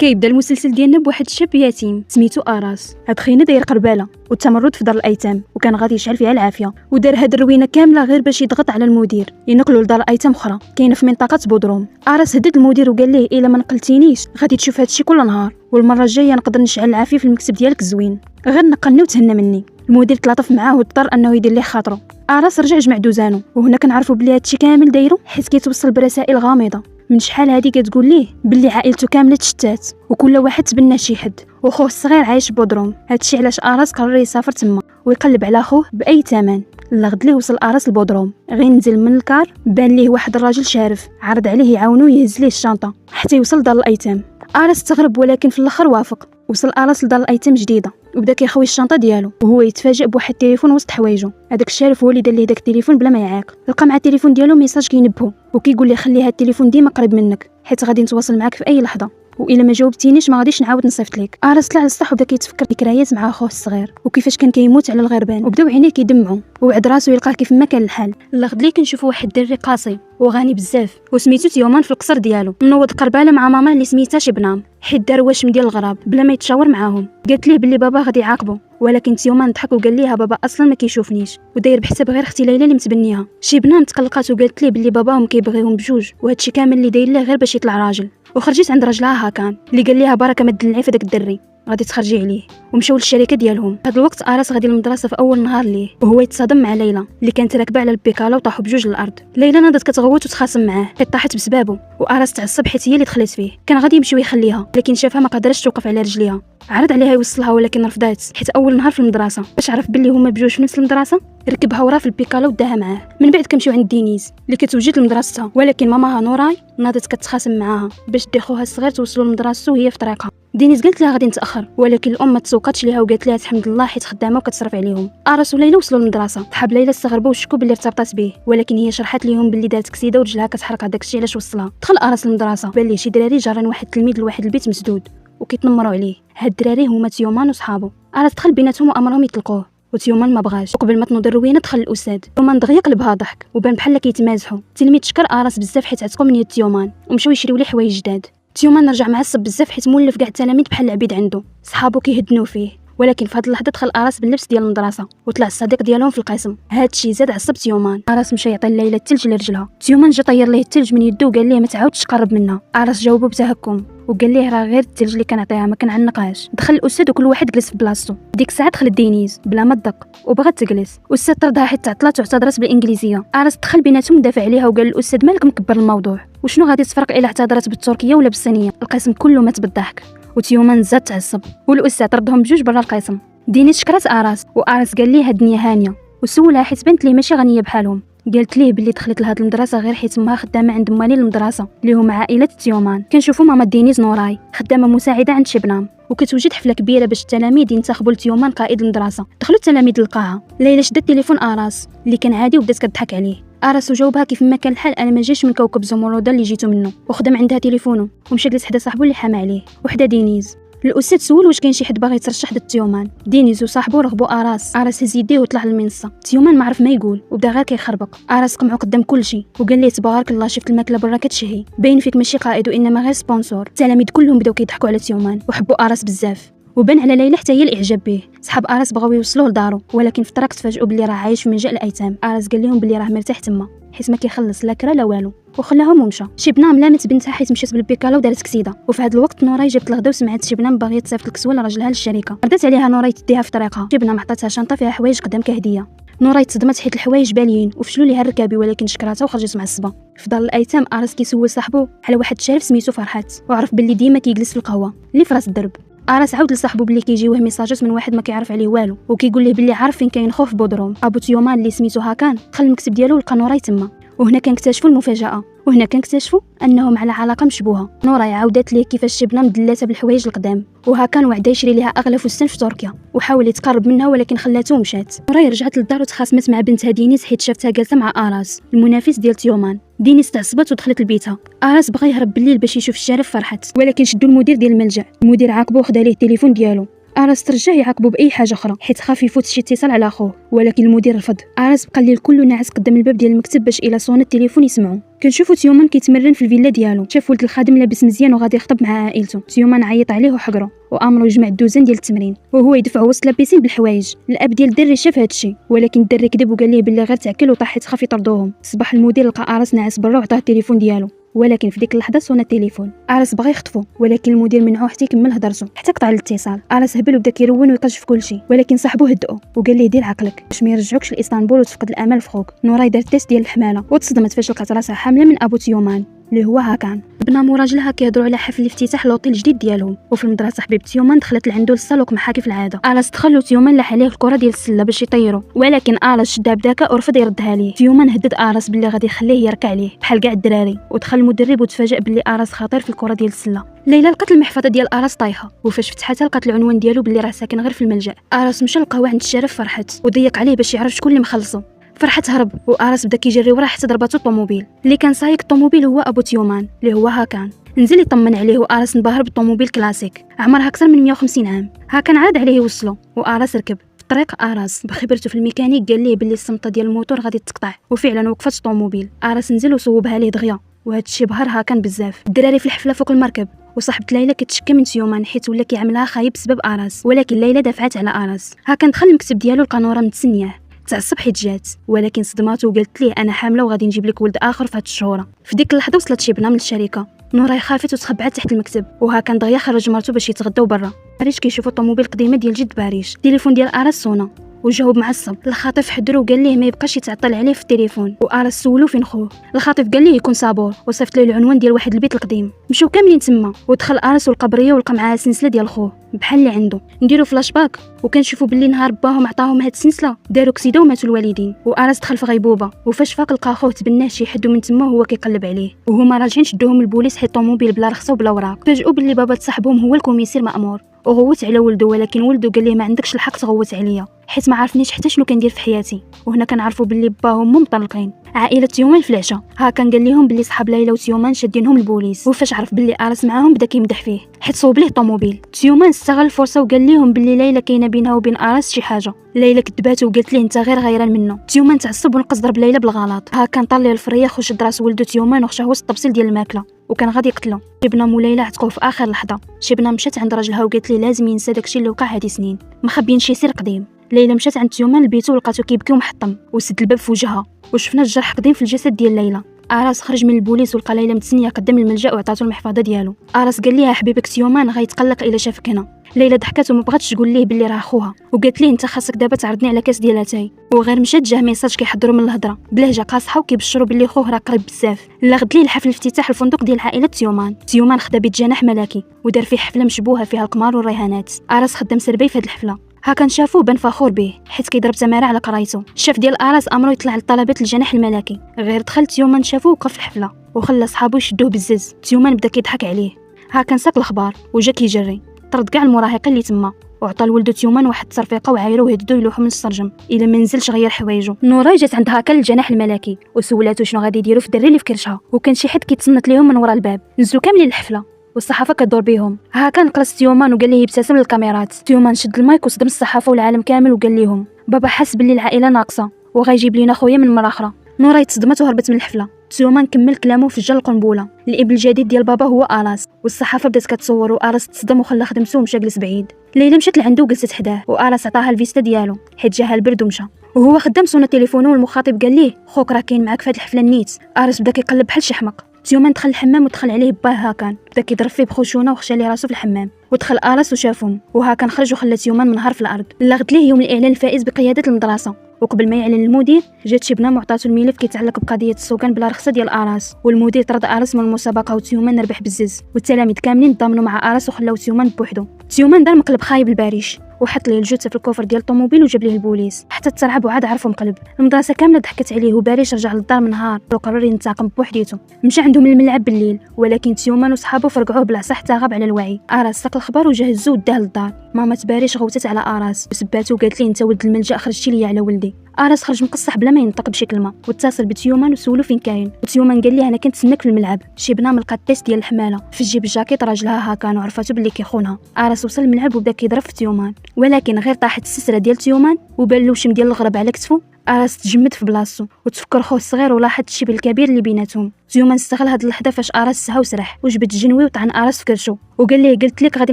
كيبدا المسلسل ديالنا بواحد الشاب يتيم سميتو اراس. هاد خينا داير قرباله والتمرد في دار الايتام، وكان غادي يشعل فيها العافيه، ودار هاد الروينه كامله غير باش يضغط على المدير ينقلوا لدار ايتام اخرى كاينه في منطقه بودروم. اراس هدد المدير وقال ليه الا ما نقلتينيش غادي تشوف هادشي كل نهار، والمره الجايه نقدر نشعل العافيه في المكتب ديالك الزوين، غير نقلني وتهنى مني. المدير تلاطف معاه واضطر انه يدير ليه خاطره. اراس رجع جمع دوزانو، وهنا كنعرفوا بلي هادشي كامل دايرو حيت كيتوصل برسائل غامضه من شحال هادي كتقول ليه باللي عائلته كامله تشتات وكل واحد تبنى شي حد، وخوه الصغير عايش بودروم. هادشي علاش اراس قرر يسافر تما ويقلب على خوه باي ثمن. الغد ليه وصل اراس لبودروم، غير نزل من الكار بان ليه واحد الراجل شارف عرض عليه يعاونو يهز ليه الشنطه حتى يوصل دار الايتام. اراس استغرب ولكن في الاخر وافق. وصل اراس لدار الايتام جديده وبدا كيخوي الشنطه ديالو، وهو يتفاجئ بواحد التليفون وسط حوايجو. هذاك الشارف هو اللي دار ليه داك التليفون بلا ما يعاق. لقى مع التليفون ديالو ميساج كينبهو وكيقول ليه خلي هاد التليفون ديما قريب منك حيت غادي نتواصل معاك في اي لحظه، والا ما جاوبتينيش ما غاديش نعاود نصيفط لك. اراس طلع للسطح وبدا كيتفكر ذكريات مع اخوه الصغير وكيفاش كان كيموت على الغربان، وبداو عينيه كيدمعوا وعد راسو يلقاه كيف ما كان الحال. الغد ليه كنشوفوا واحد الدري قاسي وغني بزاف وسميتو تيومان في القصر ديالو، منوض قرباله مع ماما اللي سميتها شبنام حيت دار واشم ديال الغراب بلا ما يتشاور معاهم. قالت ليه بلي بابا غادي يعاقبو، ولكن تيومان ضحك وقال ليها بابا اصلا ما كيشوفنيش وداير بحساب غير اختي ليلى اللي متبنيها. شبنام تقلقات وقالت ليه بلي باباهم كيبغيهم بجوج وهادشي كامل اللي داير ليه غير باش يطلع راجل. وخرجت عند راجلها هاكان اللي قال ليها بركه ما تدلعي في داك الدري غادي تخرجي عليه، ومشاو للشركه ديالهم. هاد الوقت اراس غادي للمدرسه في اول نهار ليه، وهو يتصادم مع ليلى اللي كانت راكبه على البيكالا وطاحوا بجوج للارض. ليلى ناضت كتغوت وتخاصم معاه حيت طاحت بسبابه، واراس تعصب حيت هي اللي دخلت فيه. كان غادي يمشي ويخليها لكن شافها ما قدرش توقف على رجليها، عرض عليها يوصلها ولكن رفضات حيت اول نهار في المدرسه. باش عرف باللي هما بجوج في نفس المدرسه ركبها وراه في البيكالا وداها معاه. من بعد كمشيو عند دينيز اللي كتوجد لمدرستها، ولكن ماماها نوراي ناضت كتخاصم معاها باش دير خوها الصغير توصلوا لمدرسته وهي في طريقها. دينيز قالت لها غادي نتاخر، ولكن الام ما تسوقاتش ليها وقالت لها تحمد الله حيت خدامه وكتصرف عليهم. اراس وليلى وصلوا للمدرسه، صحاب ليلى استغربوا وشكوا باللي ارتبطات به، ولكن هي شرحت ليهم باللي دارت كسيده ورجلها كتحرق هذاك الشيء علاش وصلها. دخل اراس للمدرسه بان ليه شي دراري جارين واحد التلميذ لواحد البيت مسدود وكيتنمروا عليه. هاد الدراري هما تيومان وصحابه. اراس دخل بيناتهم وامرهم يطلقوه وتيومان ما بغاش. وقبل ما تنوض الروينه دخل الاستاذ، تيومان دغيا قلبها ضحك وبان بحال كيتمازحوا. التلميذ شكر اراس بزاف حيت عتقوا من يد تيومان ومشاو يشريو ليه حوايج جداد. تيومان رجع معصب بزاف حيت مولف كاع التلاميذ بحال العبيد عنده، صحابو كيهدنوا فيه. ولكن في هاد اللحظه دخل اراس باللبس ديال المدرسه وطلع الصديق ديالهم في القسم. هادشي زاد عصب تيومان. اراس مشى يعطي ليلى الثلج لرجلها، تيومان جا طير ليه الثلج من يده وقال ليه ما تعاودش تقرب منها. اراس جاوبو بتهكم وقال ليه راه غير الثلج اللي كنعطيها ما كنعنقهاش. دخل الاستاذ وكل واحد جلس في بلاصتو. ديك الساعه دخلت دينيز بلا ما تدق وبغات تجلس، الاستاذ طردها حيت تعطلات واعتذرت بالانجليزيه. اراس دخل بيناتهم دافع عليها وقال الاستاذ مالك مكبر الموضوع، وشنو غادي تفرق الا اعتذرت بالتركيه ولا بالصينيه؟ القسم كله مات بالضحك وتيومان زاد تعصب، والاستاذ طردهم بجوج برا القسم. دينيز شكرات اراس واراس قال ليه هاد الدنيا هانيه وسولها حيت بنت ليه ماشي غنيه بحالهم. قالت ليه باللي دخلت لهاد المدرسه غير حيت امها خدامه عند موالين المدرسه اللي هما عائله تيومان. كنشوفوا ماما دينيز نوراي خدامه مساعده عند شبنام، وكتوجد حفله كبيره باش التلاميذ ينتخبوا لتيومان قائد المدرسه. دخلوا التلاميذ للقاعه. ليلى شدت تليفون اراس اللي كان عادي وبدات كتضحك عليه. اراس وجاوبها كيف ما كان الحال انا ما جيش من كوكب زمرده اللي جيتو منه، وخدم عندها تليفونه ومشى جلس حدا صاحبو اللي حامى عليه وحده دينيز. الاستاذ سول واش كاين شي حد باغي يترشح ضد تيومان. دينيز وصاحبو رغبوا اراس هز يديه وطلع للمنصه. تيومان ما عرف ما يقول وبدا غير كيخربق. اراس قمعو قدام كلشي وقال ليه تبارك الله شفت الماكله برا كتشهي، باين فيك ماشي قائد وانما غير سبونسور. التلاميذ كلهم بداو كيضحكوا على تيومان وحبوا اراس بزاف، وبان على ليلى حتى هي الاعجاب به. صحاب اراس بغاو يوصلوه لدارو، ولكن في الطريق تفاجئوا باللي راه عايش في ملجأ الايتام. اراس قال لهم باللي راه مرتاح تما حيت ما كيخلص لا كرا لا والو وخلاهم ومشى. شبنام لامت بنتها حيت مشات بالبيكالا ودارت كسيده، وفي هذا الوقت نوراي جابت الغدا وسمعت شبنام باغيه تصيفط الكسوه لراجلها للشركه. ردت عليها نوراي تديها في طريقها. شبنام عطاتها شنطه فيها حوايج قدام كهديه. نوراي تصدمت حيت الحوايج باليين وفشلوا ليها الركابي، ولكن شكراتها وخرجت معصبه. في دار الايتام اراس كيسول صاحبو على واحد الشارف سميتو فرحات، وعرف باللي ديما كيجلس في القهوه اللي في راس الدرب. اراس عاود لصاحبو باللي كيجيوه ميساجات من واحد ما كيعرف عليه والو وكيقول ليه باللي عارف فين كاين خوه في بودروم. ابو تيومان اللي سميتو هاكان دخل المكتب ديالو ولقى نوراي تما، وهنا كنكتشفوا المفاجاه، وهنا كنكتشفوا انهم على علاقه مشبوهه. نوراي عاودت ليه كيفاش شبنام دلاتها بالحوايج القدام، وهاكان وعدا يشري ليها اغلى فستان في تركيا وحاول يتقرب منها ولكن خلاته ومشات. نوراي رجعت للدار وتخاصمت مع بنتها دينيس حيت شافتها جالسه مع اراس المنافس ديال تيومان. دينيس تعصبت ودخلت لبيتها. اراس بغى يهرب بالليل باش يشوف الشارف فرحت، ولكن شدوا المدير ديال الملجأ. المدير عاقبو وخدا ليه التليفون ديالو أراس ترجع يعاقبو بأي حاجة أخرى حيت خاف يفوت شي اتصال على خوه، ولكن المدير رفض. أراس بقى الليل كله ناعس قدام الباب ديال المكتب باش إلا صون التليفون يسمعو. كنشوفو تيومان كيتمرن في الفيلا ديالو، شاف ولد الخادم لابس مزيان وغادي يخطب مع عائلته. تيومان عيط عليه وحقرو وامرو يجمع الدوزان ديال التمرين وهو يدفعو وسط لابيسين بالحوايج. الاب ديال الدري شاف هادشي، ولكن الدري كذب وقال ليه بلي غير تاكل وطاح حيت خاف يطردوهم. صباح المدير لقى أراس ناعس برا وعطاه التليفون ديالو، ولكن في ديك اللحظه صون التليفون. أراس بغى يخطفو، ولكن المدير منعوه حتى يكمل هضرته حتى قطع الاتصال. أراس هبل وبدا كيرون ويقش في كلشي، ولكن صاحبو هدئو وقال ليه دير عقلك باش ما يرجعوكش لاسطنبول وتفقد الامل في خوك. نوراي دارت تيست ديال الحماله وتصدمت فاش لقات راسها حامله من ابو تيومان اللي هو هاكان. بنام وراجلها كيهضروا على حفل الافتتاح لوطيل جديد ديالهم، وفي المدرسه حبيب تيومان دخلت لعندو للصالوك محاكي في العاده. أراس دخل وتيومان لاح عليه الكره ديال السله باش يطيرو، ولكن أراس شدها بذكاء ورفض يردها ليه. تيومان هدد أراس باللي غادي يخليه يركع عليه بحال كاع الدراري، ودخل المدرب وتفاجأ باللي أراس خطير في الكره ديال السله. ليلى لقات المحفظه ديال أراس طايحه، وفاش فتحتها لقات العنوان ديالو باللي راه ساكن غير في الملجأ. أراس مشى لقى عند الشرف فرحت وضيق عليه باش يعرف شكون اللي مخلصو. فرحت هرب وأراس بدا كيجري وراه حتى ضرباتو الطوموبيل. اللي كان سايق الطوموبيل هو ابو تيومان اللي هو هاكان. نزل يطمن عليه وأراس انبهر بالطوموبيل كلاسيك عمرها اكثر من 150 عام. هاكان عاد عليه يوصلو وأراس ركب. في الطريق أراس بخبرته في الميكانيك قال ليه باللي الصمته ديال الموتور غادي تقطع، وفعلا وقفت الطوموبيل. أراس نزل وصوبها ليه دغيا، وهذا الشيء بهر هاكان بزاف. الدراري في الحفله فوق المركب، وصاحبة ليلى كتشكى من تيومان حيت ولا كيعملها خايب بسبب أراس، ولكن ليلى دافعت على أراس. هاكان دخل المكتب ديالو لقى نورا متسنياه. تعصب حيت جات، ولكن صدماتو وقالت ليه انا حامله وغادي نجيب لك ولد اخر في هاد الشهوره. في ديك اللحظه وصلت شبنه من الشركه. نورا خافت وتخبعت تحت المكتب، وهاكان دغيا خرج مرتو باش يتغداو برا. باريش كيشوفوا الطوموبيل قديمه ديال جد باريش. التليفون ديال أراس صونا وجاوب معصب. الخاطف حضرو وقال ليه ما يبقاش يتعطل عليه في التليفون، وأراس سولو فين خوه. الخاطف قال ليه يكون صابور وصيفط ليه العنوان ديال واحد البيت القديم. مشاو كاملين تما، ودخل أراس والقبريه ولقى معاها سلسله ديال خوه بحال اللي عنده. نديرو فلاش باك وكنشوفوا باللي نهار باهم عطاهم هاد السلسله داروا كسيده وماتوا الوالدين، وأراس دخل في غيبوبه. وفاش فاق لقى خوه تبناه شي حد من تما وهو كيقلب عليه، وهما راجعين شدوهم البوليس حيت طوموبيل بلا رخصه وبلا وراق. فاجئوا باللي بابا صاحبهم هو الكوميسير مأمور، وغوت على ولده، ولكن ولده قال ليه ما عندكش الحق تغوت عليا حيت ما عرفنيش حتى شنو كندير في حياتي. وهنا كنعرفوا باللي باهم مطلقين. عائله تيومان في العشاء هاكان قال لهم باللي صحاب ليلى وتيومان شادينهم البوليس، وفاش عرف باللي أراس معاهم بدا كيمدح فيه حيت صوب ليه طوموبيل. تيومان استغل الفرصه وقال لهم باللي ليلى كاينه بينها وبين أراس شي حاجه. ليلى كذبات وقالت ليه انت غير غيران منه. تيومان تعصب ونقص ضرب ليلى بالغلط. هاكان طال ليه الفريخ وشد راس ولده تيومان وخشاه وسط الطبسيل ديال الماكله وكان غادي يقتلو. شبنه وليلى عتقوه في اخر لحظه. شبنه مشات عند راجلها وقالت ليه لازم ينسى داكشي اللي وقع هادي سنين، مخبيين شي سر قديم. ليلى مشات عند تيومان لبيتو ولقاتو كيبكي ومحطم وسد الباب في وجهها، وشفنا الجرح قديم في الجسد ديال ليلى. أراس خرج من البوليس ولقى ليلى متسنيه قدام الملجأ وعطاتو المحفظه ديالو. أراس قال ليها حبيبك تيومان غيتقلق الا شافك هنا. ليلى ضحكات وما بغاتش تقول ليه باللي راه خوها، وقالت ليه انت خاصك دابا تعرضني على كاس ديال اتاي. وغير مشات جاه ميساج كيحضروا من الهضره بلهجه قاصحه وكيبشروا باللي خوه راه قريب بزاف. لا غد ليه الحفل افتتاح الفندق ديال عائله تيومان. تيومان خدا بيت جناح ملكي ودار فيه حفله مشبوهه فيها القمار والريهانات. أراس خدام سربي في هاد الحفله. هاكان شافوه بان فخور به حيت كيضرب تماره على قرايته. الشاف ديال أراس امرو يطلع لطلبات الجناح الملكي. غير دخل تيومان شافوه وقف في الحفله وخلى صحابو يشدوه بالزز. تيومان بدا كيضحك عليه. هاكان ساق الخبار وجا كيجري، طرد كاع المراهقين اللي تما وعطى لولدو تيومان واحد التصرفيقه وعايرو وهددو يلوحو من السرجم الا ما نزلش غير حوايجو. نورا جات عند هاكان الجناح الملكي وسولاتو شنو غادي يديروا في الدري اللي في كرشها، وكان شي حد كيتصنت ليهم من ورا الباب. نزلوا كاملين الحفله والصحافه كدور بيهم. هاكان قلص تيومان وقال ليه يبتسم للكاميرات. تيومان شد المايك وصدم الصحافه والعالم كامل وقال لهم بابا حس باللي العائله ناقصه وغيجيب لينا خويا من مره اخرى. نورا تصدمت وهربت من الحفله. تيومان كمل كلامه وفجر القنبله. الابن الجديد ديال بابا هو أراس، والصحافه بدات كتصور وأراس تصدم وخلى خدمته ومشى جلس بعيد. ليلى مشات لعندو وجلست حداه وأراس عطاها الفيستا ديالو حيت جاها البرد ومشى. وهو خدام صونا تليفونه والمخاطب قال ليه خوك راه كاين معاك في هاد الحفله النيت. أراس بدا كيقلب بحال شي حمق. تيومان دخل الحمام ودخل عليه باه هاكان بدا كيضرب فيه بخشونه وخشى ليه راسو في الحمام. ودخل أراس وشافهم وهاكان خرج وخلى تيومان منهار في الارض. لغد ليه يوم الاعلان الفائز بقياده المدرسه، وقبل ما يعلن المدير جات شبنه معطاتو الملف كيتعلق بقضيه السوكان بلا رخصه ديال أراس، والمدير طرد أراس من المسابقه وتيومان ربح بالزز، والتلاميذ كاملين ضامنوا مع أراس وخلاو تيومان بوحدو. تيومان دار مقلب خايب الباريش وحط ليه الجثه في الكوفر ديال الطوموبيل وجاب ليه البوليس حتى ترعب وعاد عرفوا مقلب. المدرسه كامله ضحكت عليه وباريش رجع للدار من نهار وقرر ينتقم بوحديته. مشى عندهم الملعب بالليل ولكن تيومان وصحابه فرقعوه بلاصه حتى غاب على الوعي. اراس ساق الخبر وجهزو وداه للدار. ماما باريش غوتت على اراس وسباتو وقالت ليه انت ولد الملجا خرجتي ليا على ولدي. اراس خرج مقصح بلا ما ينطق بشي كلمه واتصل بتيومان وسولو فين كاين. وتيومان قال ليه انا كنتسناك في الملعب. شي بنام لقى الطيس ديال الحماله في جيب الجاكيط راجلها هاكان وعرفاتو بلي كيخونها. اراس وصل الملعب وبدا كيضرب في تيومان ولكن غير طاحت السسره ديال تيومان وبان له وشم ديال الغرب على كتفو. اراس تجمد في بلاصتو وتفكر خوه الصغير ولاحظ الشيب الكبير اللي بيناتهم. تيومان استغل هاد اللحظه فاش اراس سها وسرح وجبد الجنوي وطعن اراس في كرشو وقال ليه قلت لك غادي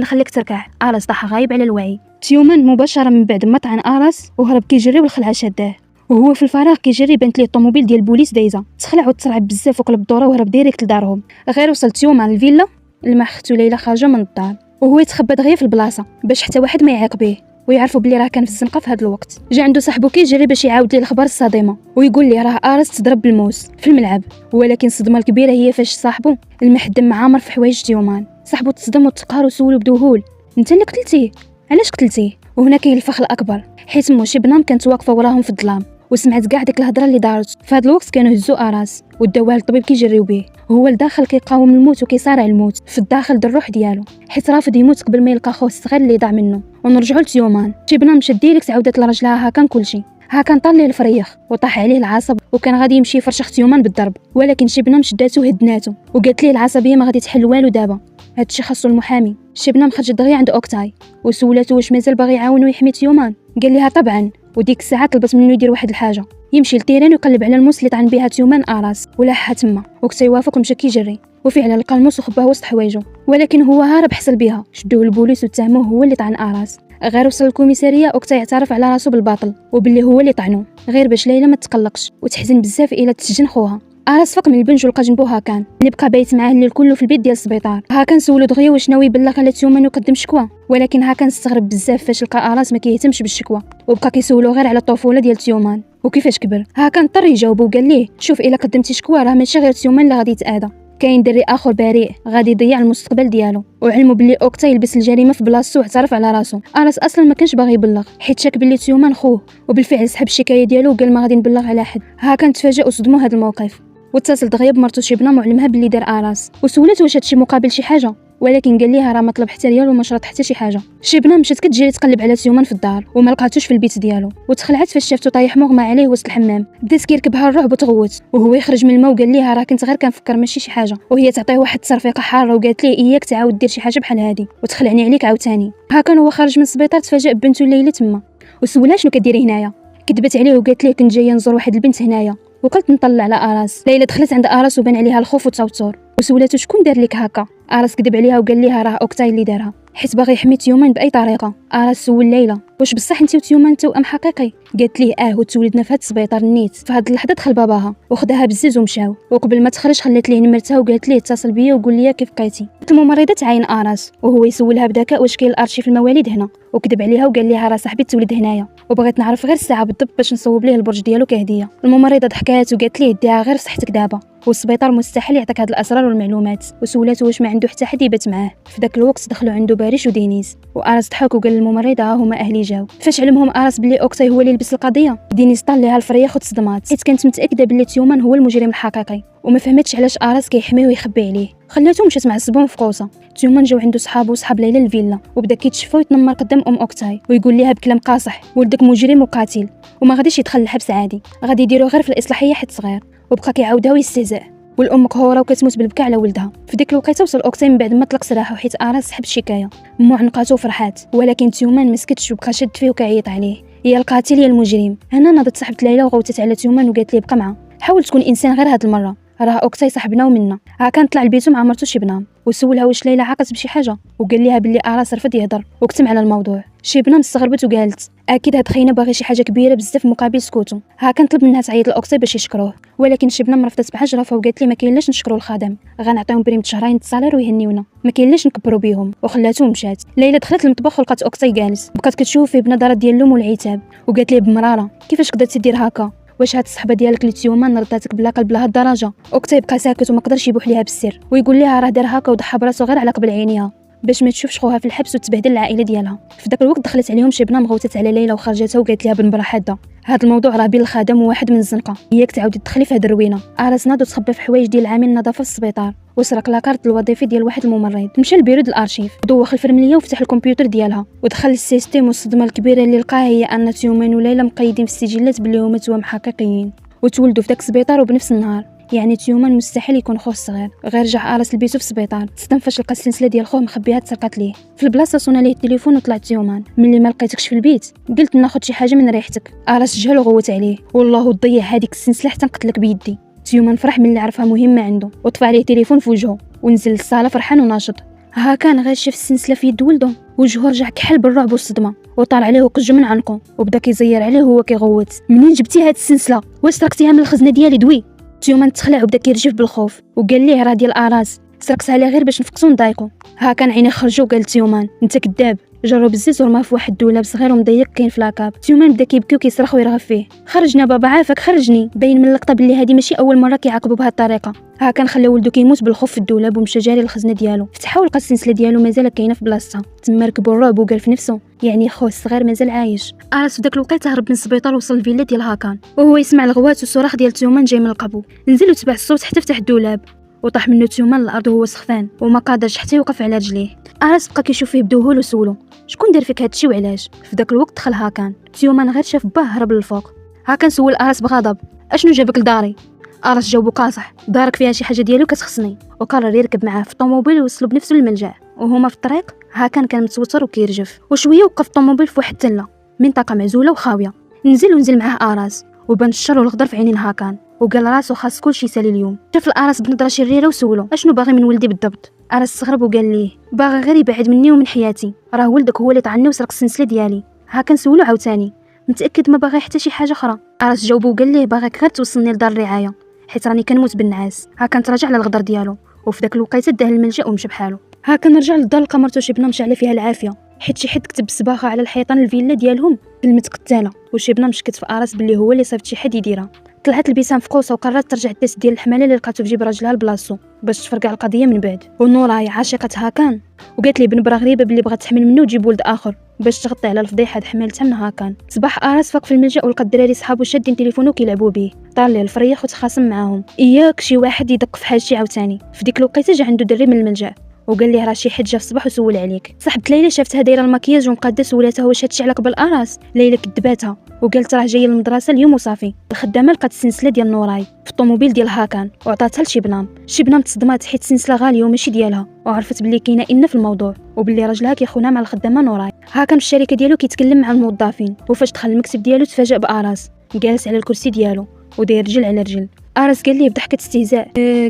نخليك تركع. اراس طاح غايب على الوعي. تيومان مباشره من بعد ما طعن اراس وهرب كيجري والخلعه شداه وهو في الفراغ كيجري بانت ليه الطوموبيل ديال البوليس دايزه. تخلع وتسرعب بزاف وقلب الدوره وهرب ديريكت لدارهم. غير وصل تيومان الفيلا لما اختو ليلى خارجه من الدار وهو يتخبى دغيا في البلاصه باش حتى واحد ما يعاقبيه ويعرفوا بلي راه كان في الزنقه في هذا الوقت. جا عنده صاحبو كيجري باش يعاود ليه الخبر الصادمه ويقول ليه راه اراس تضرب بالموس في الملعب. ولكن الصدمه الكبيره هي فاش صاحبو المحدم معامر في حوايج تيومان. صاحبو تصدم وتقهر وسولو بذهول انت اللي قتلتيه علاش قتلتيه. وهنا كاين الفخ الاكبر حيت مو شبنام كانت واقفه وراهم في الظلام وسمعت كاع ديك الهضره اللي دارت. في هذا الوقت كانوا هزوا اراس وداوه للطبيب كيجريو به وهو لداخل كيقاوم الموت وكيصارع الموت في الداخل د الروح ديالو حيت رافض يموت قبل ما يلقى خوه الصغير اللي ضاع منه. ونرجعوا لتيومان. شبنام مشى ديريكت عاودت لرجلها هاكان كلشي. هاكان طال ليه الفريخ وطاح عليه العصب وكان غادي يمشي يفرشخ تيومان بالضرب ولكن شبنام شداتو وهدناتو وقالت ليه العصبيه ما غادي تحل والو دابا هادشي خاصو المحامي. شبنام خرجت دغيا عند اوكتاي وسولاتو واش مازال باغي يعاون ويحمي تيومان. قال لها طبعا وديك الساعه طلبت منه يدير واحد الحاجه يمشي للتيران ويقلب على الموس اللي طعن بها تيومان اراس ولاحها تما. وقت يوافق مشى كيجري وفعلا لقى الموس وخباه وسط حوايجو ولكن هو هارب حصل بها. شدوه البوليس واتهموه هو اللي طعن اراس. غير وصل الكوميساريه اوكتا يعترف على راسو بالباطل وباللي هو اللي طعنو غير باش ليلى ما تقلقش وتحزن بزاف الى تسجن خوها. اراس فاق من البنج ولقى جنبو هاكان اللي بقى بايت معاه الليل كله في البيت ديال السبيطار. هاكان سولو دغيا واش ناوي يبلغ على تيومان ويقدم شكوى ولكن هاكان استغرب بزاف فاش لقى اراس ما كيهتمش بالشكوى وبقى كيسولو غير على الطفوله ديال تيومان وكيفاش كبر. هاكان اضطر يجاوبو وقال ليه شوف الا قدمتي شكوى راه ماشي غير تيومان اللي غادي يتاذى كاين دري اخر بريء غادي يضيع المستقبل ديالو. وعلموا باللي اوكتا يلبس الجريمه في بلاصتو واعترف على راسو. اراس اصلا ما كانش باغي يبلغ حيت شاك باللي تيومان خوه وبالفعل سحب الشكايه ديالو وقال ما غادي نبلغ على حد. هاكان تفاجئ وصدموا هذا الموقف واتصل دغيا بمرتو شبنام وعلمها باللي دار اراس وسولته واش هادشي مقابل شي حاجه ولكن قال ليها راه ما طلب حتى ريال وما شرط حتى شي حاجه. شبنام مشات كتجري تقلب على تيومان في الدار وما لقاتوش في البيت ديالو وتخلعت فاش شافتو طايح مغمى عليه وسط الحمام. بدات كيركبها الرعب وتغوت وهو يخرج من الماء وقال ليها راه كنت غير كنفكر ماشي شي حاجه وهي تعطيه واحد التصرفيقه حاره وقالت ليه اياك تعاود دير شي حاجه بحال هادي وتخلعني عليك عاوتاني. هاكا هو خارج من السبيطار تفاجأ ببنته ليلى تما وسولها شنو كديري هنايا. كذبت عليه وقالت ليه كنت جايه نزور واحد البنت هنايا وقلت نطلع على اراس. ليلى دخلت عند اراس وبان عليها الخوف والتوتر وسولته شكون دار لك هكا. اراس كذب عليها وقال ليها راه اوكتاي اللي دارها حيت باغي يحمي تيومان باي طريقه. اراس سول ليلى واش بصح انت وتيومان توأم حقيقي. قالت ليه وتولدنا في هاد السبيطار نيت. في هاد اللحظه دخل باباها وخداها بالزز ومشاو وقبل ما تخرج خلات ليه نمرتها وقالت ليه اتصل بيا وقول لي كيف بقيتي. الممرضه تعاين اراس وهو يسولها بذكاء واش كاين الارشيف المواليد هنا وكذب عليها وقال ليها راه صاحبي تولد هنايا وبغيت نعرف غير الساعه بالضبط باش نصوب ليه البرج ديالو كهديه. الممرضه ضحكات وقالت ليه ديها غير صحتك دابا والسبيطار مستحيل يعطيك هاد الاسرار والمعلومات وسولته واش ما عنده حتى حد يبات معاه. في داك الوقت دخلوا عنده باريش ودينيس واراس ضحك وقال للممرضه هما اهلي جاو. فاش علمهم اراس بلي اوكتاي هو اللي لبس القضيه دينيس طال ليها الفريخ وتصدمات حيت كانت متاكده بلي تيومان هو المجرم الحقيقي وما فهمتش علاش اراس كيحميه ويخبي عليه. خلاتو مشات مع الزبون في قوصه. تيومان جاو عنده صحابو وصحاب ليلى الفيلا وبدا كيتشفى ويتنمر قدام اوكتاي ويقول ليها بكلام قاصح ولدك مجرم وقاتل وما غاديش يدخل الحبس عادي غادي يديروا غير في الاصلاحيه حيت صغير. وبقى كيعاودها ويستهزئ والام قهوره وكتموت بالبكاء على ولدها. في ديك الوقيته وصل اوكتاي من بعد ما طلق سراحه حيت اراس سحب الشكايه. مو عنقاتو وفرحات ولكن تيومان مسكتش وبقى شد فيه وكيعيط عليه يا القاتل يا المجرم. هنا ناضت صاحبه ليلى وغوتت على تيومان وقالت ليه بقى معها حاول تكون انسان غير هاد المره راه اوكتاي صاحبنا ومنا. كان طلع لبيتو مع مرتو شبنام وسولها واش ليلى عاقت بشي حاجه وقال ليها بلي اراس رفض يهضر وكتم على الموضوع. شبنام استغربت وقالت اكيد هاد خينا باغي شي حاجه كبيره بزاف مقابل سكوتو. كان طلب منها تعيط لاوكتاي باش يشكروه ولكن شبنام رفضت بحجرها وقالت لي ما كاين لاش نشكروا الخدم غنعطيهم بريم شهرين الصالير ويهنيونا ما كاين لاش نكبروا بيهم وخلاتو ومشات. ليلى دخلت للمطبخ ولقات اوكتاي جالس بقات كتشوف فيه بنظرات ديال اللوم والعتاب وقالت ليه بمراره كيفاش قدرتي دير هكا واش هاد الصحبه ديالك اللي تيومان رداتك بلا قلب لهاد الدرجه. اوكتاي بقى ساكت وما قدرش يبوح ليها بالسر ويقول لها راه دار هكا وضحى براسو غير على قبل عينيها باش ما تشوفش خوها في الحبس وتبهدل العائله ديالها. في داك الوقت دخلت عليهم شي بنه مغوتات على ليلى وخرجتها وقالت لها بن براحه هذا الموضوع راه بين الخدم وواحد من الزنقه، ياك تعاودي تدخلي في هاد الروينه. اراس ناض وتخبى في حوايج ديال عامل النظافه في السبيطار وسرق لاكارت الوظيفي ديال واحد الممرض. مشى للبيرو ديال الارشيف ودوخ الفرمليه وفتح الكمبيوتر ديالها ودخل السيستم، والصدمه الكبيره اللي لقاها هي ان تيومان وليلى مقيدين في السجلات باللي هما توام حقيقيين وتولدوا في داك السبيطار وبنفس النهار. يعني تيومان مستحيل يكون خوه الصغير. غير رجع اراس لبيتو في السبيطار تصدم فاش لقى السلسله ديال خوه مخبيها تسرقات ليه. في البلاصه صونا ليه التليفون وطلع تيومان. ملي ما لقيتكش في البيت قلت ناخذ شي حاجه من ريحتك. اراس جهل وغوت عليه والله تضيع هذيك السلسله حتى نقتلك بيدي. تيومان فرح ملي عرفها مهمه عنده وطفى عليه تليفون في وجهه ونزل للصاله فرحان وناشط. ها كان غير شاف السلسله في يد ولده وجهه رجع كحل بالرعب والصدمه وطال عليه وقج من عنقه وبدا كيزير عليه وهو كيغوت. منين جبتي هاد السلسله؟ واش سرقتيها من الخزنه ديالي دوي؟ تيومان تخلع وبدا كيرجف بالخوف وقال ليه راه ديال اراس، سرقتها ليه غير باش نفقسو ونضايقو. ها كان عينيه خرجوا وقال تيومان انت كذاب. جرب الزيت ورماه في واحد الدولاب صغير ومضيق كاين في لاكاب. تيومان بدا كيبكي وكيصرخ ويرغب فيه. خرجنا بابا عافاك خرجني. باين من اللقطه بلي هذه ماشي اول مره كيعاقبوا بهذه الطريقه. ها كان خلى ولدو كيموت بالخوف في الدولاب ومشى جاري للخزنه ديالو. فتحوا لقى السلسله ديالو مازال كاينه في بلاصتها. تما ركبوا الرعب وقال في نفسه يعني خوه الصغير مازال عايش. اراس في داك الوقت هرب من السبيطار وصل للفيلا ديال هاكان وهو يسمع الغوات والصراخ ديال تيومان جاي من القبو. نزل وتبع الصوت حتى فتح الدولاب وطاح منه تيومان للارض وهو سخفان وما قادرش حتى يوقف على رجليه. اراس بقى كيشوف فيه بذهول وسولو شكون دار فيك هادشي وعلاش؟ في داك الوقت دخل هاكان. تيومان غير شاف باه هرب للفوق. هاكان سول اراس بغضب اشنو جابك لداري؟ اراس جاوبو قاصح دارك فيها شي حاجه ديالو كتخصني وقرر يركب معاه في الطوموبيل ويوصلوا بنفسه للملجأ. وهما في الطريق هاكان كان متوتر وكيرجف وشويه وقف الطوموبيل في واحد التله منطقه معزوله وخاويه. نزل معاه اراس وبان الشر والغدر في عينين هاكان وقال راسو خاص كلشي يسالي اليوم. شاف الاراس بنظره شريره وسولو اشنو باغي من ولدي بالضبط؟ اراس استغرب وقال ليه باغي غير يبعد مني ومن حياتي، راه ولدك هو اللي طعني وسرق السلسله ديالي. هاكان سولو عاوتاني متاكد ما باغي حتى شي حاجه اخرى؟ اراس جاوبو وقال ليه باغيك غير توصلني لدار الرعايه حيت راني كنموت بالنعاس. هاكان تراجع على الغدر ديالو وفي داك الوقيته داه للملجأ ومشى بحالو. هاكان رجع للدار لقى مرتو شي بنه مشعله فيها العافيه حيت شي حد كتب صباغه على الحيطان الفيلا ديالهم كلمه قتاله وشي بنه مشكت في اراس باللي هو اللي صيفط شي حد يديرها. طلعت البيسام في قوسه وقررت ترجع الداس ديال الحماله اللي لقاتو في جيب راجلها لبلاصتو باش تفرقع القضيه من بعد. ونوراي عاشقه هاكان وقالت لي بنبره غريبه باللي بغات تحمل منه وتجيب ولد اخر باش تغطي على الفضيحه حملتها من هاكان. صباح اراس فاق في الملجأ ولقى الدراري صحابو شادين تليفونه وكيلعبوا به. طار ليه الفريخ وتخاصم معاهم. اياك شي واحد يدق في حاجه عاوتاني. في ديك الوقيته جا عنده دري من الملجأ وقال ليه راه شي حد جا في الصباح وسول عليك. صاحبت ليلى شافتها دايره المكياج ومقاده سولاتها واش هادشي على قبل اراس. ليلى كذباتها وقالت راه جايه للمدرسه اليوم وصافي. الخدامه لقات السلسله ديال نوراي في الطوموبيل ديال هاكان وعطاتها لشبنام. شبنام تصدمات حيت السلسله غاليه وماشي ديالها وعرفت بلي كاينه ان في الموضوع وبلي راجلها كيخونها مع الخدامه نوراي. هاكان في الشركه ديالو كيتكلم مع الموظفين وفاش دخل المكتب ديالو تفاجأ باراس جالس على الكرسي ديالو وداير رجل على رجل. اراس قال ليه بضحكه استهزاء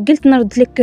قلت نرد لك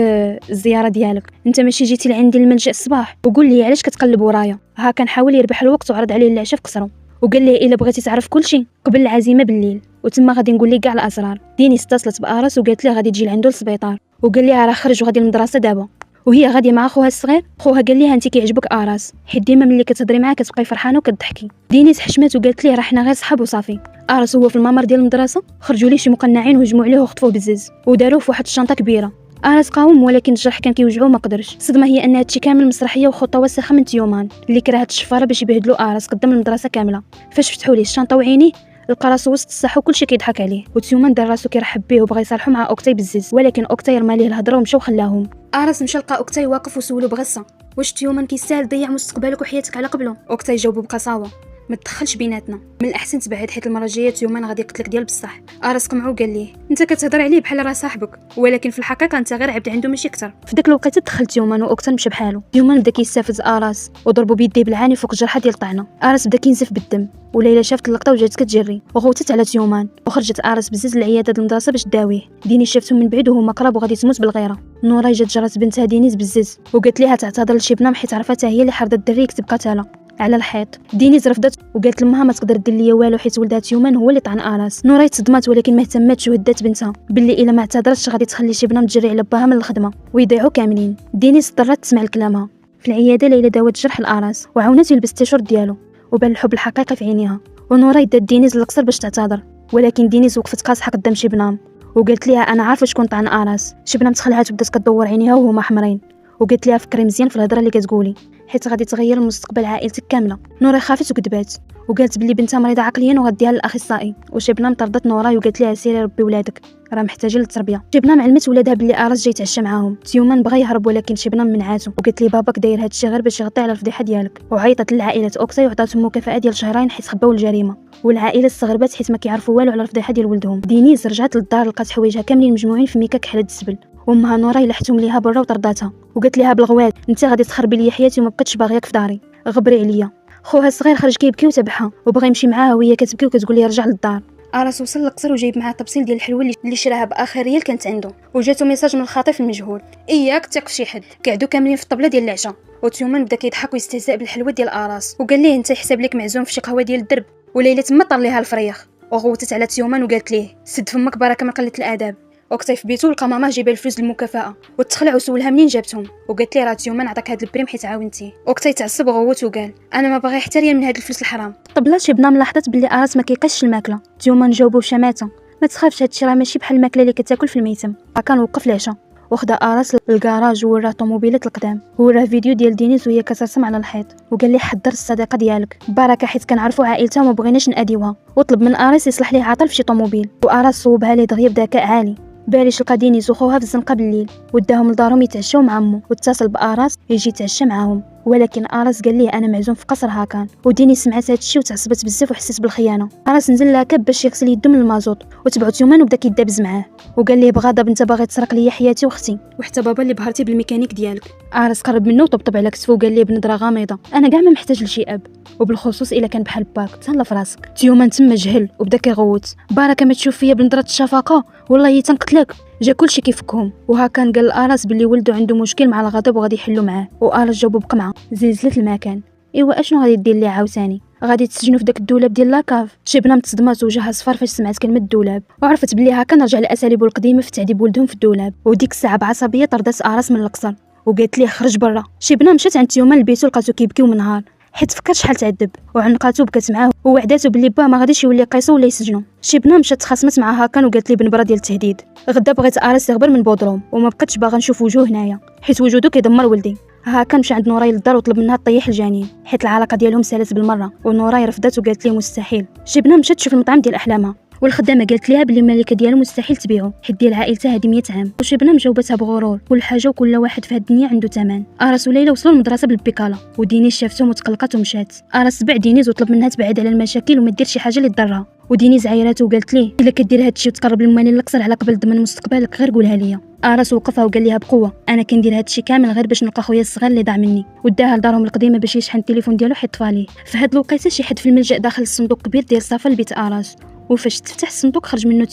الزياره ديالك، انت ماشي جيتي لعندي الملجأ الصباح وقول لي علاش كتقلب ورايا. ها كان حاول يربح الوقت وعرض عليه العشاء في قصرو وقال ليه الا بغيتي تعرف كلشي قبل العزيمه بالليل وتما غادي نقول لك كاع الاسرار. دينيس اتصلت باراس وقالت ليه غادي تجي لعندو للسبيطار وقال لها راه خرج وغادي للمدرسه دابا وهي غاديه مع خوها الصغير. خوها قال لها انت كيعجبك اراس حيت ديما ملي كتهضري معاه كتبقاي فرحانه وكتضحكي. دينيس حشمات وقالت ليه راه حنا غير صحاب وصافي. اراس هو في الممر ديال المدرسه خرجوا ليه شي مقنعين وهجموا عليه وخطفوه بالزز وداروه في واحد الشنطه كبيره. اراس قاوم ولكن الجرح كان كيوجعو ما قدرش. الصدمه هي ان هادشي كامل مسرحيه وخطه وسخه من تيومان اللي كرهت الشفاره باش يبهدلوا اراس قدام المدرسه كامله. فاش فتحوا ليه الشنطه وعينيه لقى راسو وسط الساحه وكلشي كيضحك عليه وتيومان دار راسو كيرحب به وبغى يصالحو مع اوكتاي بالزز ولكن اوكتاي رمى ليه الهضره ومشى وخلاهم. اراس مشى لقى اوكتاي واقف وسولو بغصه واش تيومان كيستاهل ضيع مستقبلك وحياتك على قبله. اوكتاي جاوبو بقساوه ما تدخلش بيناتنا، من الاحسن تبعد حيت المره الجايه تيومان غادي يقتلك ديال بصح. اراس قمعو قال ليه انت كتهضر عليه بحال راه صاحبك ولكن في الحقيقه انت غير عبد عنده ماشي اكثر. في داك الوقت دخل تيومان واوكتان مشى بحالو. تيومان بدا كيستافز اراس وضربو بيديه بالعاني فوق الجرحه ديال الطعنه. اراس بدا كينزف بالدم وليلى شافت اللقطه وجات كتجري وغوتت على تيومان وخرجت اراس بزز للعياده المدرسه باش داويه. دينيس شافتهم من بعيد وهو مقرب وغادي تموت بالغيره. نورا جات جرات بنتها دينيس بزز وقالت ليها تعتذر لشبنام حيت عرفتها هي اللي حرضت الدري يكتب قتاله على الحيط. دينيس رفضت وقالت لامها ما تقدر دير ليا والو حيت ولدها تيومان هو اللي طعن اراس. نورا تصدمات ولكن ما اهتمتش وهدات بنتها باللي الا ما اعتذرتش غادي تخلي شبنام تجري على باها من الخدمه ويضيعوا كاملين. دينيس اضطرت تسمع لكلامها. في العياده ليلى داوت جرح الاراس وعاونته يلبس التيشيرت ديالو وبان الحب الحقيقي في عينيها. ونورا دات دينيس للقصر باش تعتذر ولكن دينيس وقفت قاصحه قدام شبنام وقالت ليها انا عارفه شكون طعن اراس. شبنام تخلعت وبدات كدور عينيها وهما حمرين وقالت لها فكري مزيان في الهضره اللي كتقولي، حيت غادي تغير المستقبل عائلتك كامله. نورا خافت وكذبات وقالت بلي بنتها مريضه عقليا وغديها للاخصائي. وشبنام طردت نورا وقالت لها سيري ربي ولادك راه محتاجين للتربيه. شبنام علمت ولادها بلي اراس جاي يتعشى معاهم. تيومان بغى يهرب ولكن شبنام منعاتو وقالت لي باباك داير هادشي غير باش يغطي على الفضيحه ديالك. وعيطت للعائله اوكساي وعطاتهم مكافاه ديال شهرين حيت خباو الجريمه. والعائله استغربت حيت ما كيعرفوا والو على الفضيحه ديال ولدهم. دينيس رجعت للدار لقات حوايجها كاملين مجموعين في ميكاك حلا الزبل. وامها نورا لحتهم ليها برا وطرداتها وقالت ليها بالغوات انت غادي تخربي لي حياتي وما بقيتش باغياك في داري، غبري عليا. خوها الصغير خرج كيبكي وتبعها وبغى يمشي معاها وهي كتبكي وكتقول لي رجع للدار. اراس وصل للقصر وجايب معاه طبسيل ديال الحلوى اللي شراها باخر ريال كانت عنده. وجاتو ميساج من الخاطف المجهول، اياك تثق في شي حد. قعدوا كاملين في الطبله ديال العشاء وتيومان بدا كيضحك ويستهزأ بالحلوى ديال اراس وقال ليه انت يحسب لك معزوم في شي قهوه ديال الدرب. وليلى تما طر ليها الفريخ وغوتت على تيومان وقالت ليه سد فمك بركه من قله الاداب. وقتي في بيتو لقى ماما جايبه الفلوس للمكافاه وتخلع وسولها منين جابتهم وقالت لي راه تيومان عطاك هاد البريم حيت عاونتيه. وقتي تعصب وغوت وقال انا ما باغي حتى ريال من هاد الفلوس الحرام. طبلات شبنام لاحظت بلي اراس ما كيقش الماكله. تيومان جاوبو بشماته ما تخافش هادشي راه ماشي بحال الماكله اللي كتاكل في الميتم. كان وقف العشاء وخدا اراس للكراج ووراه طوموبيلات القدام ووراه فيديو ديال دينيس وهي كترسم على الحيط وقال لي حضر الصديقه ديالك بركه حيت كنعرفوا عائلتها وما بغيناش ناديوها. وطلب من اراس يصلح ليه عطل في شي طوموبيل واراس صوبها ليه دغيا بذكاء عالي. باليش لقى دينيس وخوها في الزنقه بالليل وداهم لدارهم يتعشاو مع عمو واتصل باراس يجي يتعشى معاهم. ولكن اراس قال ليه انا معزوم في قصر هاكان. ودينيس سمعت هادشي وتعصبت بزاف وحسيت بالخيانه. اراس نزل لها كاب باش يغسل يدو من المازوط وتبعو تيومان وبدا كيدابز معاه وقال ليه بغضب انت باغي تسرق ليا حياتي واختي وحتى بابا اللي بهرتي بالميكانيك ديالك. اراس قرب منه وطبطب على كتفو وقال ليه بنظره غامضه انا كاع ما محتاج لشي اب وبالخصوص الا كان بحال باك تهلا في راسك. تيومان تما جهل وبدا كيغوت بركه ما تشوف فيا بنظره الشفقه والله تنقتلك. جا كلشي كيفكهم وهاكان قال اراس بلي ولده عنده مشكل مع الغضب وغادي يحلو معاه. واراس جاوبو بقمعه زلزلت المكان. ايوا اشنو غادي دير ليه عاوتاني غادي تسجنوا في داك الدولاب ديال لاكاف. شبنام تصدمات وجهها صفر فاش سمعت كلمه الدولاب وعرفت بلي هاكان رجع لاساليبه القديمه في تعذيب ولدهم في الدولاب. وديك الساعه بعصبيه طردت اراس من القصر وقالت ليه خرج برا. شبنام مشات عند تيومان لبيتو لقاتو كيبكي ومنهار حيت فكر شحال تعذب وعنقاتو بكات معاه ووعداتو بلي باه ما غاديش يولي قيسو ولا يسجنو. شبنام مشات تخاصمت مع هاكان وقالت لي بنبره ديال التهديد. غدا بغيت اراس يغبر من بودروم وما بقيتش باغا نشوف وجوه هنايا حيت وجودو كيدمر ولدي. هاكان مشى عند نوراي للدار وطلب منها تطيح الجنين حيت العلاقه ديالهم سالت بالمره ونوراي رفضت وقالت ليه مستحيل. شبنام مشات تشوف المطعم ديال احلامها والخدامه قالت ليها بلي الملكه ديالو مستحيل تبيعو حيت ديال عائلتها هذه 100 عام. وشبنام جاوبتها بغرور كل حاجه وكل واحد في هاد الدنيا عنده ثمن. اراس وليلى وصلوا للمدرسه بالبيكالا ودينيس شافتهم وتقلقت ومشات. اراس تبع دينيس وطلب منها تبعد على المشاكل وما دير شي حاجه اللي تضرها. ودينيس عايرات وقالت ليه الا كدير هادشي وتقرب للمالي القصر على قبل ضمن مستقبلك غير قولها ليا. اراس وقفها وقال ليها بقوه انا كندير هادشي كامل غير باش نلقى خويا الصغير اللي ضاع مني. وداها لدارهم القديمه باش يشحن التليفون ديالو حيت طفاليه. في هاد الوقيته شي حد في الملجأ داخل الصندوق كبير ديال صافا لبيت اراس وفاش تفتح الصندوق خرج منه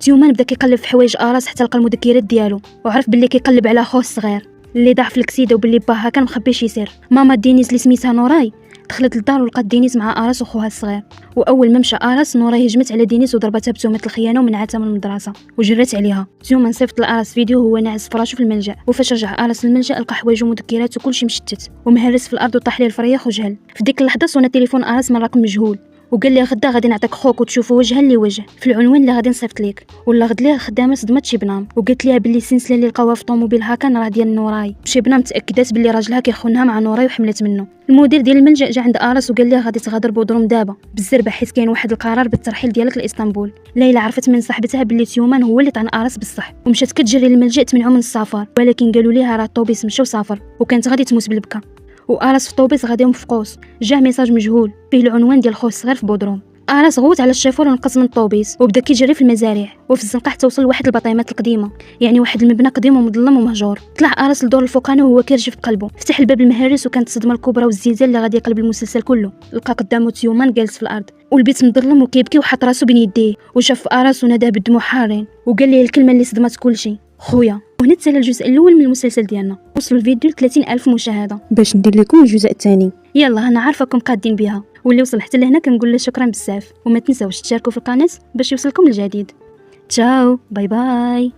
تيومان بدا كيقلب في حوايج اراس حتى لقى المذكرات ديالو وعرف باللي كيقلب على خوه الصغير اللي ضاع في الكسيده وباللي باه كان مخبي شي سر. ماما دينيس اللي سميتها نوراي دخلت للدار ولقات دينيس مع اراس وخوها الصغير. واول ما مشى اراس نوراي هجمت على دينيس وضربتها بتهمه الخيانه ومنعتها من المدرسه وجرت عليها. تيومان صيفط لاراس فيديو هو ناعس فراشو في الملجأ وفاش رجع اراس للملجأ لقى حوايجو ومذكرات وكلشي مشتت ومهرس في الارض وطاح ليه الفريخ وجهل. في ديك اللحظه صونا تليفون اراس من رقم مجهول وقال لي غدا غادي نعطيك خوك وتشوفوا وجها لوجه في العنوان اللي غادي نصيفط ليك. ولا غد ليه خدامه صدمت شبنام وقالت ليها بلي السلسله اللي لقاوها في طوموبيل هاكان راه ديال نوراي. شبنام تاكدت بلي راجلها كيخونها مع نوراي وحملت منه. المدير ديال الملجأ جا عند اراس وقال ليه غادي تغادر بودروم دابا بالزربه حيت كاين واحد القرار بالترحيل ديالك لاسطنبول. ليلى عرفت من صاحبتها بلي تيومان هو اللي طعن اراس بالصح ومشات كتجري للملجأ تمنعو من السفر ولكن قالوا ليها راه الطوبيس مشى وسافر وكانت غادي تموت بالبكا. واراس في الطوبيس غادي مفقوس جاه ميساج مجهول فيه العنوان ديال خوه الصغير في بودروم. اراس غوت على الشيفور ونقص من الطوبيس وبدا كيجري في المزارع وفي الزنقه حتى وصل لواحد البطيمات القديمه يعني واحد المبنى قديم ومظلم ومهجور. طلع اراس لدور الفوقاني وهو كيرجف بقلبه. فتح الباب المهرس وكانت الصدمه الكبرى والزلزال اللي غادي يقلب المسلسل كله. لقى قدامه تيومان جالس في الارض والبيت مظلم وكيبكي وحط راسو بين يديه وشاف اراس وناداه بالدموع حارين وقال ليه الكلمه اللي صدمت كلشي خويا. وهنا تسالى الجزء الاول من المسلسل ديالنا وصلوا الفيديو ل 30,000 مشاهده باش ندير لكم الجزء الثاني. يلا انا عارفاكم قادين بها واللي وصل حتى لهنا كنقول له شكرا بزاف وما تنساوش تشاركوا في القناه باش يوصلكم الجديد. تشاو باي باي.